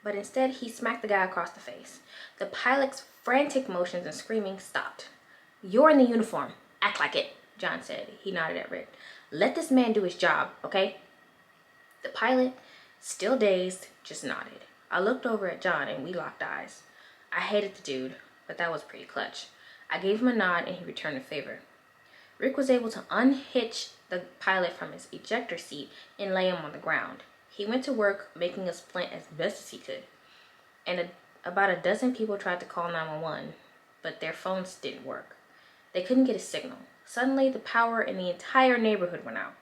but instead he smacked the guy across the face. The pilot's frantic motions and screaming stopped. "You're in the uniform. Act like it," John said. He nodded at Rick. "Let this man do his job, okay?" The pilot, still dazed, just nodded. I looked over at John and we locked eyes. I hated the dude, but that was pretty clutch. I gave him a nod and he returned the favor. Rick was able to unhitch the pilot from his ejector seat and lay him on the ground. He went to work making a splint as best as he could. And about a dozen people tried to call 911, but their phones didn't work. They couldn't get a signal. Suddenly, the power in the entire neighborhood went out.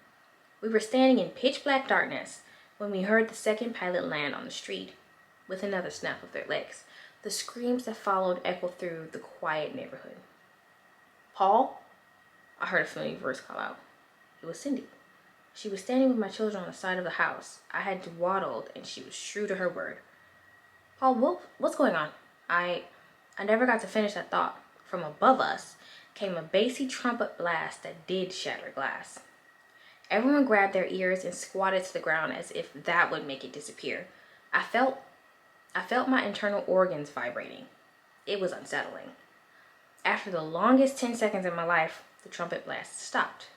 We were standing in pitch black darkness when we heard the second pilot land on the street with another snap of their legs. The screams that followed echoed through the quiet neighborhood. "Paul?" I heard a familiar voice call out. It was Cindy. She was standing with my children on the side of the house. I had dawdled and she was true to her word. "Paul, what's going on?" I never got to finish that thought. From above us came a bassy trumpet blast that did shatter glass. Everyone grabbed their ears and squatted to the ground as if that would make it disappear. I felt my internal organs vibrating. It was unsettling. After the longest 10 seconds in my life, the trumpet blast stopped.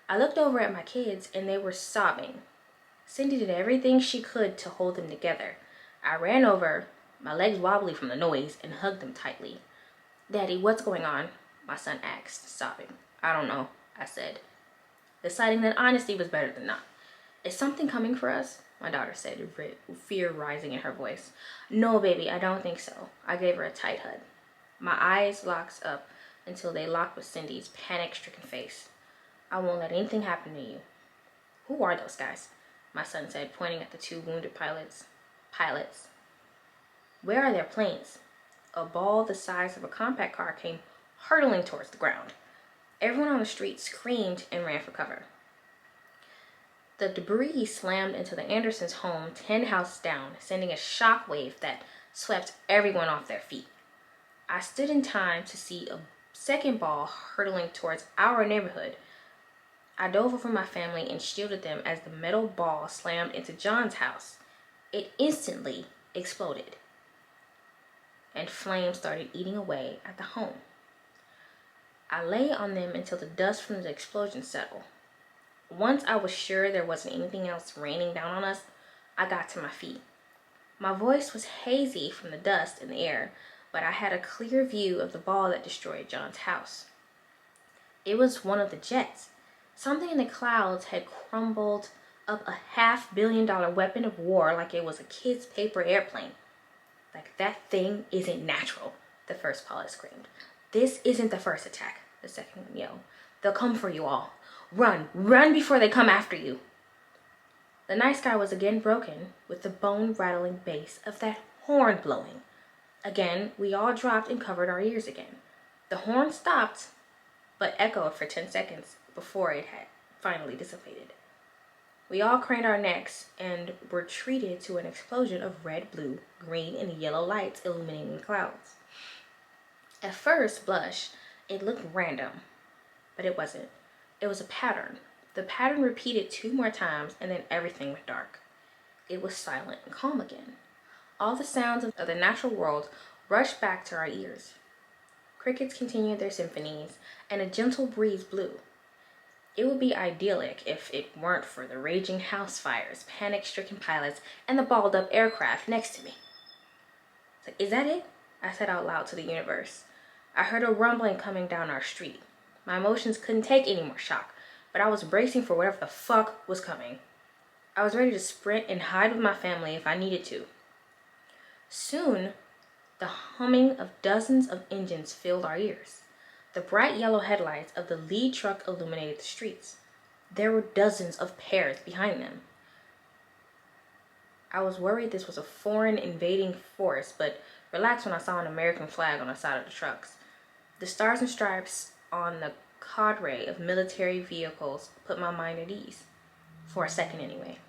I looked over at my kids and they were sobbing. Cindy did everything she could to hold them together. I ran over, my legs wobbly from the noise, and hugged them tightly. "Daddy, what's going on?" my son asked, sobbing. "I don't know," I said, deciding that honesty was better than not. "Is something coming for us?" my daughter said, fear rising in her voice. "No, baby, I don't think so." I gave her a tight hug. My eyes locked up until they locked with Cindy's panic-stricken face. "I won't let anything happen to you." "Who are those guys?" my son said, pointing at the two wounded pilots. "Pilots." "Where are their planes?" A ball the size of a compact car came hurtling towards the ground. Everyone on the street screamed and ran for cover. The debris slammed into the Andersons' home 10 houses down, sending a shockwave that swept everyone off their feet. I stood in time to see a second ball hurtling towards our neighborhood. I dove over my family and shielded them as the metal ball slammed into John's house. It instantly exploded, and flames started eating away at the home. I lay on them until the dust from the explosion settled. Once I was sure there wasn't anything else raining down on us, I got to my feet. My voice was hazy from the dust in the air, but I had a clear view of the ball that destroyed John's house. It was one of the jets. Something in the clouds had crumbled up a $500 million weapon of war like it was a kid's paper airplane. "Like, that thing isn't natural," the first pilot screamed. "This isn't the first attack," the second one yelled. "They'll come for you all. Run before they come after you." The night sky was again broken with the bone-rattling bass of that horn blowing. Again, we all dropped and covered our ears again. The horn stopped, but echoed for 10 seconds before it had finally dissipated. We all craned our necks and were treated to an explosion of red, blue, green, and yellow lights illuminating the clouds. At first blush, it looked random, but it wasn't. It was a pattern. The pattern repeated 2 more times, and then everything went dark. It was silent and calm again. All the sounds of the natural world rushed back to our ears. Crickets continued their symphonies, and a gentle breeze blew. It would be idyllic if it weren't for the raging house fires, panic-stricken pilots, and the balled-up aircraft next to me. So, "Is that it?" I said out loud to the universe. I heard a rumbling coming down our street. My emotions couldn't take any more shock, but I was bracing for whatever the fuck was coming. I was ready to sprint and hide with my family if I needed to. Soon, the humming of dozens of engines filled our ears. The bright yellow headlights of the lead truck illuminated the streets. There were dozens of pairs behind them. I was worried this was a foreign invading force, but relaxed when I saw an American flag on the side of the trucks. The stars and stripes on the cadre of military vehicles put my mind at ease. For a second, anyway.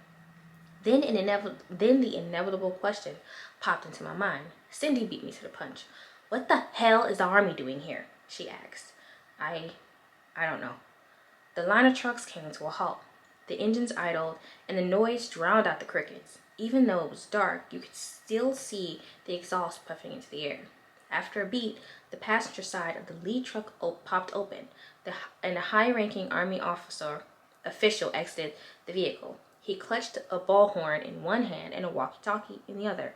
Then the inevitable question popped into my mind. Cindy beat me to the punch. "What the hell is the Army doing here?" she asked. I don't know. The line of trucks came to a halt. The engines idled, and the noise drowned out the crickets. Even though it was dark, you could still see the exhaust puffing into the air. After a beat, the passenger side of the lead truck popped open, and a high-ranking Army official exited the vehicle. He clutched a bullhorn in one hand and a walkie-talkie in the other.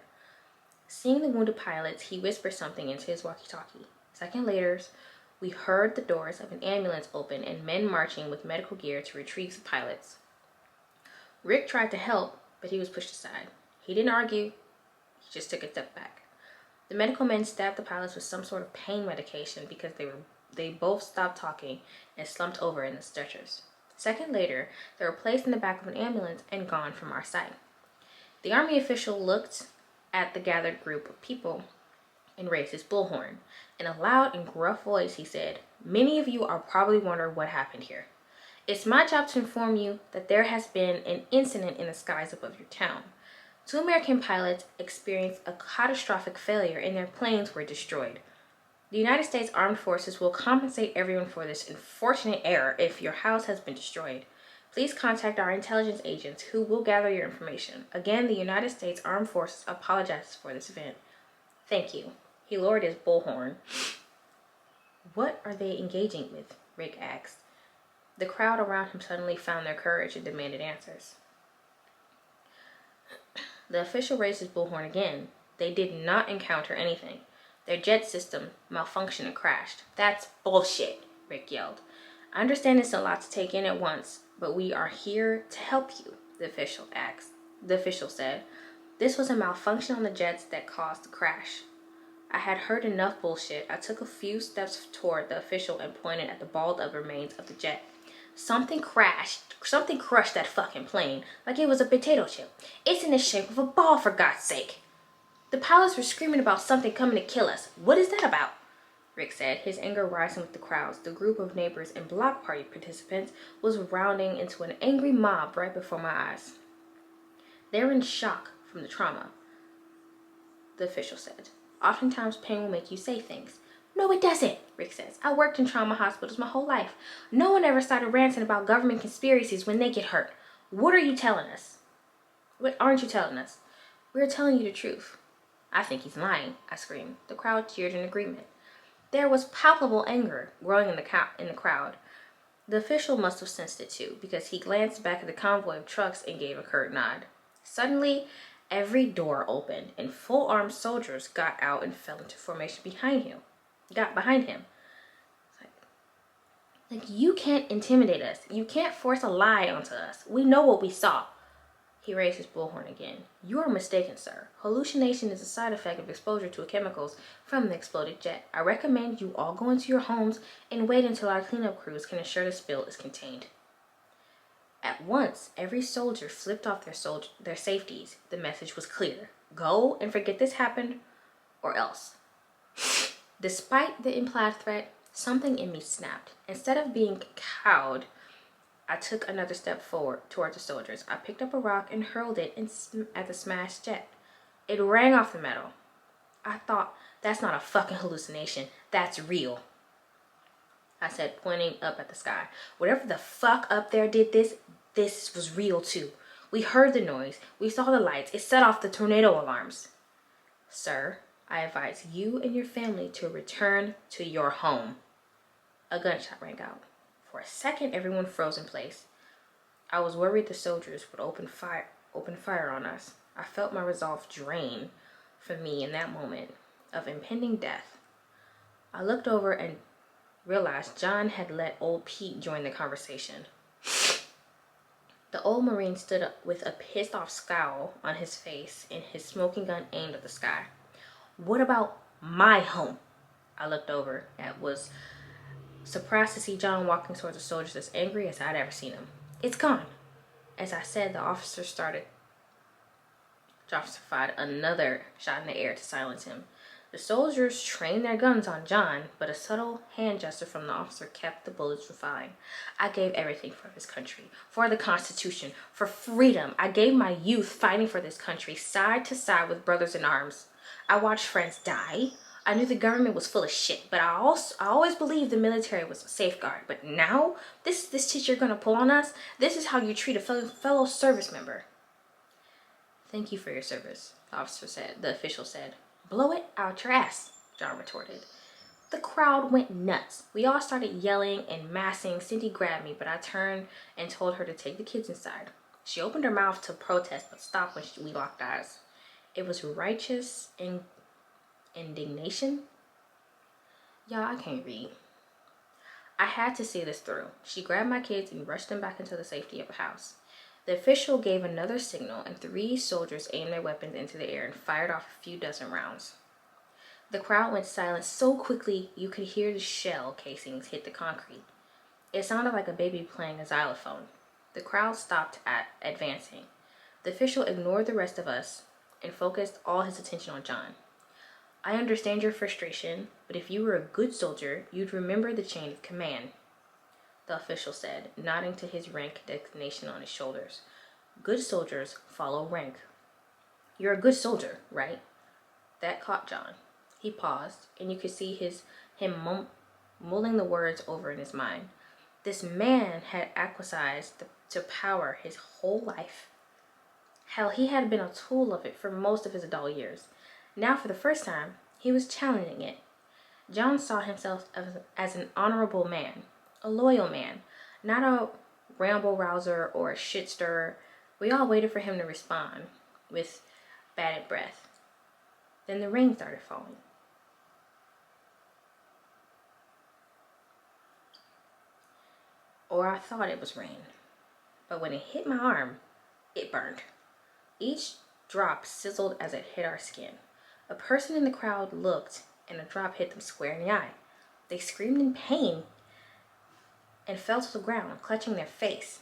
Seeing the wounded pilots, he whispered something into his walkie-talkie. A second later, we heard the doors of an ambulance open and men marching with medical gear to retrieve the pilots. Rick tried to help, but he was pushed aside. He didn't argue, he just took a step back. The medical men stabbed the pilots with some sort of pain medication because they both stopped talking and slumped over in the stretchers. A second later, they were placed in the back of an ambulance and gone from our sight. The Army official looked at the gathered group of people and raised his bullhorn. In a loud and gruff voice, he said, "Many of you are probably wondering what happened here. It's my job to inform you that there has been an incident in the skies above your town. 2 American pilots experienced a catastrophic failure and their planes were destroyed. The United States Armed Forces will compensate everyone for this unfortunate error if your house has been destroyed. Please contact our intelligence agents who will gather your information. Again, the United States Armed Forces apologizes for this event. Thank you." He lowered his bullhorn. "What are they engaging with?" Rick asked. The crowd around him suddenly found their courage and demanded answers. The official raised his bullhorn again. They did not encounter anything. Their jet system malfunctioned and crashed. "That's bullshit," Rick yelled. "I understand it's a lot to take in at once, but we are here to help you," the official said. "This was a malfunction on the jets that caused the crash." I had heard enough bullshit. I took a few steps toward the official and pointed at the balled up remains of the jet. Something crushed that fucking plane like it was a potato chip. It's in the shape of a ball, for God's sake. The pilots were screaming about something coming to kill us. What is that about?" Rick said, his anger rising with the crowds. The group of neighbors and block party participants was rounding into an angry mob right before my eyes. "They're in shock from the trauma," the official said. "Oftentimes pain will make you say things." "No, it doesn't," Rick says. "I worked in trauma hospitals my whole life. No one ever started ranting about government conspiracies when they get hurt. What are you telling us?" "What aren't you telling us?" "We're telling you the truth." "I think he's lying," I screamed. The crowd cheered in agreement. There was palpable anger growing in the crowd. The official must have sensed it too, because he glanced back at the convoy of trucks and gave a curt nod. Suddenly, every door opened, and full-armed soldiers got out and fell into formation behind him. Like, you can't intimidate us. You can't force a lie onto us. We know what we saw. He raised his bullhorn again. "You are mistaken, sir. Hallucination is a side effect of exposure to chemicals from the exploded jet. I recommend you all go into your homes and wait until our cleanup crews can ensure the spill is contained." At once, every soldier flipped off their safeties. The message was clear. Go and forget this happened, or else. Despite the implied threat, something in me snapped. Instead of being cowed, I took another step forward toward the soldiers. I picked up a rock and hurled it at the smashed jet. It rang off the metal. I thought, "That's not a fucking hallucination. That's real," I said, pointing up at the sky. "Whatever the fuck up there did this was real too. We heard the noise. We saw the lights. It set off the tornado alarms." "Sir, I advise you and your family to return to your home." A gunshot rang out. For a second, everyone froze in place. I was worried the soldiers would open fire on us. I felt my resolve drain from me in that moment of impending death. I looked over and realized John had let old Pete join the conversation. The old Marine stood up with a pissed-off scowl on his face and his smoking gun aimed at the sky. "What about my home?" I looked over and was surprised to see John walking towards the soldiers as angry as I'd ever seen him. "It's gone." As I said, the officer fired another shot in the air to silence him. The soldiers trained their guns on John, but a subtle hand gesture from the officer kept the bullets from flying. I gave everything for this country, for the Constitution, for freedom. I gave my youth fighting for this country, side to side with brothers in arms. I watched friends die. I knew the government was full of shit, but I always believed the military was a safeguard. But now, this shit you're gonna pull on us, this is how you treat a fellow service member. Thank you for your service, the official said. Blow it out your ass, John retorted. The crowd went nuts. We all started yelling and massing. Cindy grabbed me, but I turned and told her to take the kids inside. She opened her mouth to protest, but stopped when we locked eyes. It was righteous indignation. Y'all, I can't read. I had to see this through. She grabbed my kids and rushed them back into the safety of the house. The official gave another signal, and 3 soldiers aimed their weapons into the air and fired off a few dozen rounds. The crowd went silent so quickly you could hear the shell casings hit the concrete. It sounded like a baby playing a xylophone. The crowd stopped at advancing. The official ignored the rest of us and focused all his attention on John. I understand your frustration, but if you were a good soldier, you'd remember the chain of command, the official said, nodding to his rank designation on his shoulders. Good soldiers follow rank. You're a good soldier, right? That caught John. He paused, and you could see him mulling the words over in his mind. This man had acquiesced to power his whole life. Hell, he had been a tool of it for most of his adult years. Now, for the first time, he was challenging it. John saw himself as an honorable man, a loyal man, not a ramble-rouser or a shit-stirrer. We all waited for him to respond with bated breath. Then the rain started falling. Or I thought it was rain. But when it hit my arm, it burned. Each drop sizzled as it hit our skin. A person in the crowd looked, and a drop hit them square in the eye. They screamed in pain and fell to the ground, clutching their face.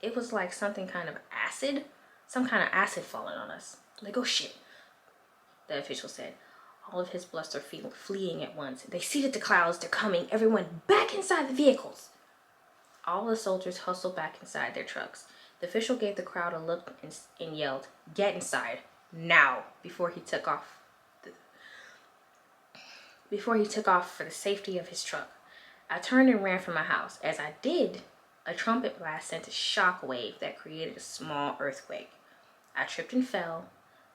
It was like some kind of acid falling on us. Like, oh shit, the official said, all of his bluster fleeing at once. They seeded the clouds, they're coming, everyone back inside the vehicles. All the soldiers hustled back inside their trucks. The official gave the crowd a look and yelled, "Get inside, now," before he took off for the safety of his truck. I turned and ran for my house. As I did, a trumpet blast sent a shock wave that created a small earthquake. I tripped and fell,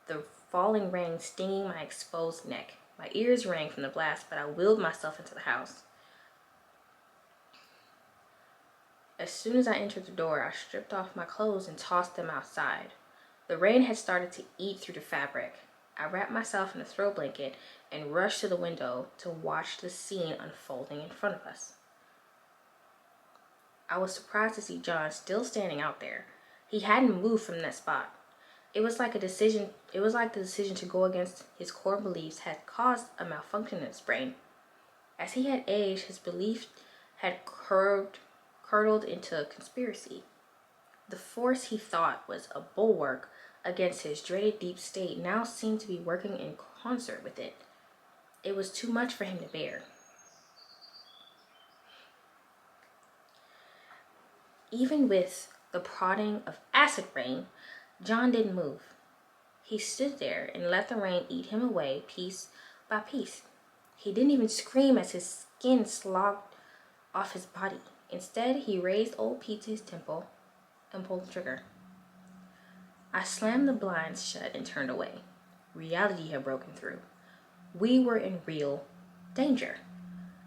the falling rain stinging my exposed neck. My ears rang from the blast, but I willed myself into the house. As soon as I entered the door, I stripped off my clothes and tossed them outside. The rain had started to eat through the fabric. I wrapped myself in a throw blanket and rushed to the window to watch the scene unfolding in front of us. I was surprised to see John still standing out there. He hadn't moved from that spot. It was like the decision to go against his core beliefs had caused a malfunction in his brain. As he had aged, his belief had curdled into a conspiracy. The force he thought was a bulwark against his dreaded deep state now seemed to be working in concert with it. It was too much for him to bear. Even with the prodding of acid rain, John didn't move. He stood there and let the rain eat him away piece by piece. He didn't even scream as his skin slogged off his body. Instead, he raised old Pete to his temple and pulled the trigger. I slammed the blinds shut and turned away. Reality had broken through. We were in real danger.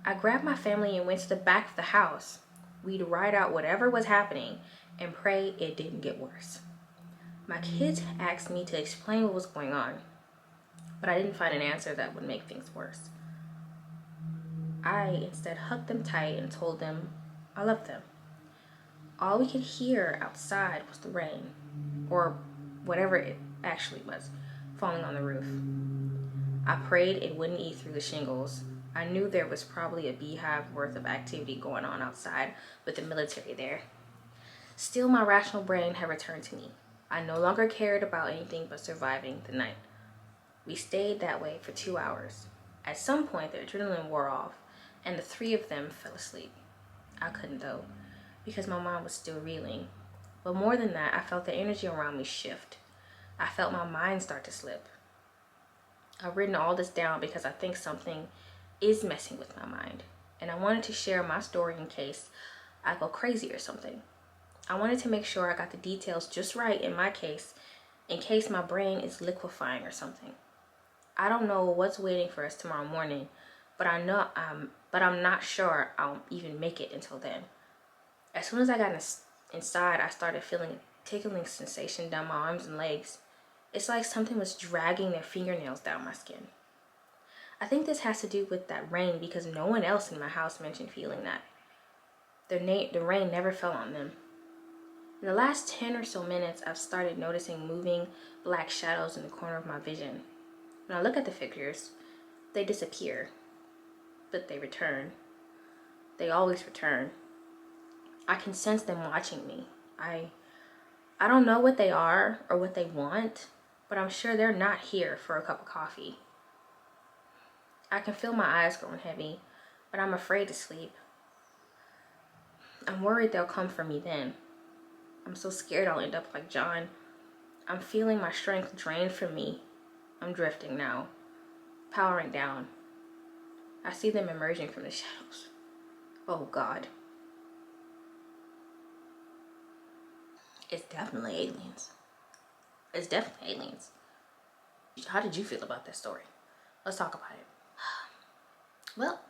I grabbed my family and went to the back of the house. We'd ride out whatever was happening and pray it didn't get worse. My kids asked me to explain what was going on, but I didn't find an answer that would make things worse. I instead hugged them tight and told them I loved them. All we could hear outside was the rain, or whatever it actually was, falling on the roof. I prayed it wouldn't eat through the shingles. I knew there was probably a beehive worth of activity going on outside with the military there. Still, my rational brain had returned to me. I no longer cared about anything but surviving the night. We stayed that way for 2 hours. At some point, the adrenaline wore off, and the 3 of them fell asleep. I couldn't though, because my mind was still reeling. But more than that, I felt the energy around me shift. I felt my mind start to slip. I've written all this down because I think something is messing with my mind. And I wanted to share my story in case I go crazy or something. I wanted to make sure I got the details just right in my case, in case my brain is liquefying or something. I don't know what's waiting for us tomorrow morning, but I'm not sure I'll even make it until then. As soon as I got inside, I started feeling a tickling sensation down my arms and legs. It's like something was dragging their fingernails down my skin. I think this has to do with that rain because no one else in my house mentioned feeling that. The rain never fell on them. In the last 10 or so minutes, I've started noticing moving black shadows in the corner of my vision. When I look at the figures, they disappear, but they return. They always return. I can sense them watching me. I don't know what they are or what they want, but I'm sure they're not here for a cup of coffee. I can feel my eyes growing heavy, but I'm afraid to sleep. I'm worried they'll come for me then. I'm so scared I'll end up like John. I'm feeling my strength drain from me. I'm drifting now, powering down. I see them emerging from the shadows. Oh God. It's definitely aliens. It's definitely aliens. How did you feel about that story? Let's talk about it. Well,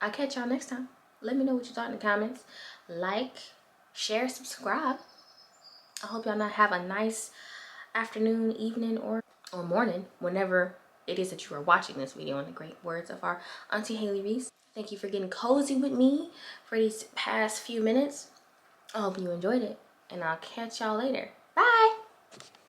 I'll catch y'all next time. Let me know what you thought in the comments. Like, share, subscribe. I hope y'all not have a nice afternoon, evening, or morning, whenever it is that you are watching this video, in the great words of our Auntie Haley Reese. Thank you for getting cozy with me for these past few minutes. I hope you enjoyed it, and I'll catch y'all later. Bye!